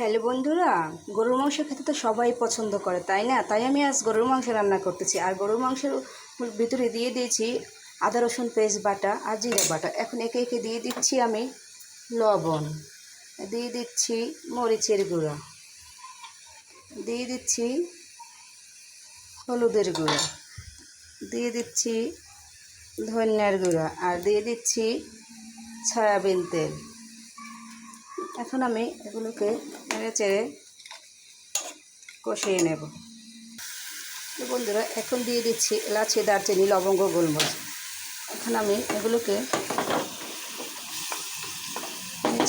Hello বন্ধুরা, গরুর মাংস খেতে তো সবাই পছন্দ করে, তাই না? তাই আমি আজ গরুর মাংস রান্না করতেছি। আর গরুর মাংসের ভিতরে দিয়ে দিয়েছি আদা রসুন পেস্ট বাটা আর জিরা বাটা। এখন একে একে দিয়ে দিচ্ছি আমি লবণ, দিয়ে দিচ্ছি মরিচের গুঁড়া, দিয়ে দিচ্ছি হলুদের গুঁড়া, দিয়ে দিচ্ছি ধনিয়ার গুঁড়া আর দিয়ে দিচ্ছি সয়াবিন তেল। এখন আমি এগুলোকে নেড়ে চেড়ে কষিয়ে নেব। তো বন্ধুরা, এখন দিয়ে দিচ্ছি এলাচি, দারচিনি, লবঙ্গ, গোলমরিচ। এখন আমি এগুলোকে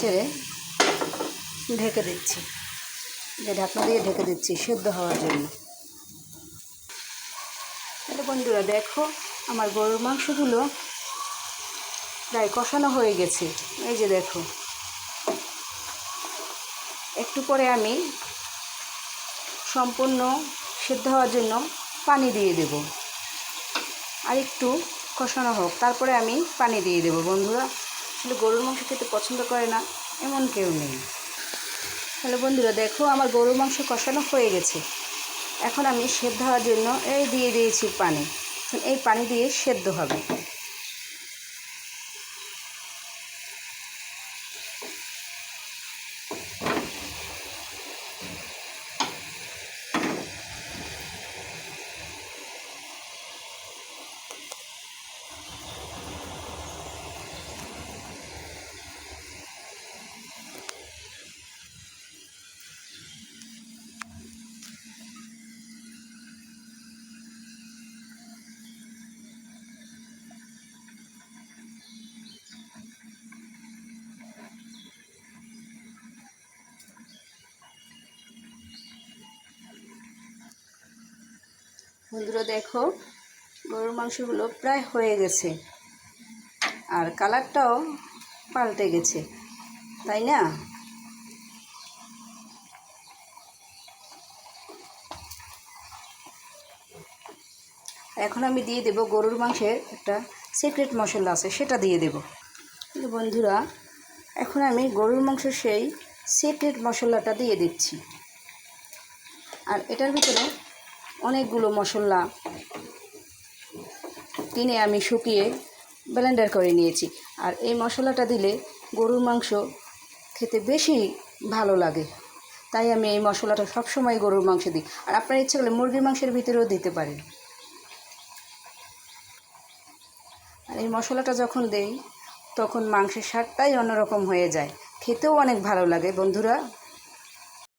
নেড়ে ঢেকে দিচ্ছি, ঢাকনা দিয়ে ঢেকে দিচ্ছি সেদ্ধ হওয়ার জন্য। তো বন্ধুরা দেখো, আমার গরুর মাংসগুলো প্রায় কষানো হয়ে গেছে। এই যে দেখো, একটু পরে আমি সম্পূর্ণ সেদ্ধ হওয়ার জন্য পানি দিয়ে দেব। আর একটু কষানো হোক, তারপরে আমি পানি দিয়ে দেব। বন্ধুরা, আসলে গরুর মাংস খেতে পছন্দ করে না এমন কেউ নেই। তাহলে বন্ধুরা দেখো, আমার গরুর মাংস কষানো হয়ে গেছে। এখন আমি সেদ্ধ হওয়ার জন্য এই দিয়ে দিয়েছি পানি। এই পানি দিয়ে সেদ্ধ হবে। বন্ধুরা দেখো, গরুর মাংসগুলো প্রায় হয়ে গেছে আর কালারটাও পাল্টে গেছে, তাই না? এখন আমি দিয়ে দেব গরুর মাংসের একটা সিক্রেট মশলা আছে, সেটা দিয়ে দেব। কিন্তু বন্ধুরা, এখন আমি গরুর মাংসের সেই সিক্রেট মশলাটা দিয়ে দিচ্ছি। আর এটার ভিতরে অনেকগুলো মশলা কিনে আমি শুকিয়ে ব্লেন্ডার করে নিয়েছি। আর এই মশলাটা দিলে গরুর মাংস খেতে বেশি ভালো লাগে, তাই আমি এই মশলাটা সবসময় গরুর মাংস দিই। আর আপনার ইচ্ছে করলে মুরগির মাংসের ভিতরেও দিতে পারেন। আর এই মশলাটা যখন দেই তখন মাংসের স্বাদটাই অন্যরকম হয়ে যায়, খেতেও অনেক ভালো লাগে। বন্ধুরা,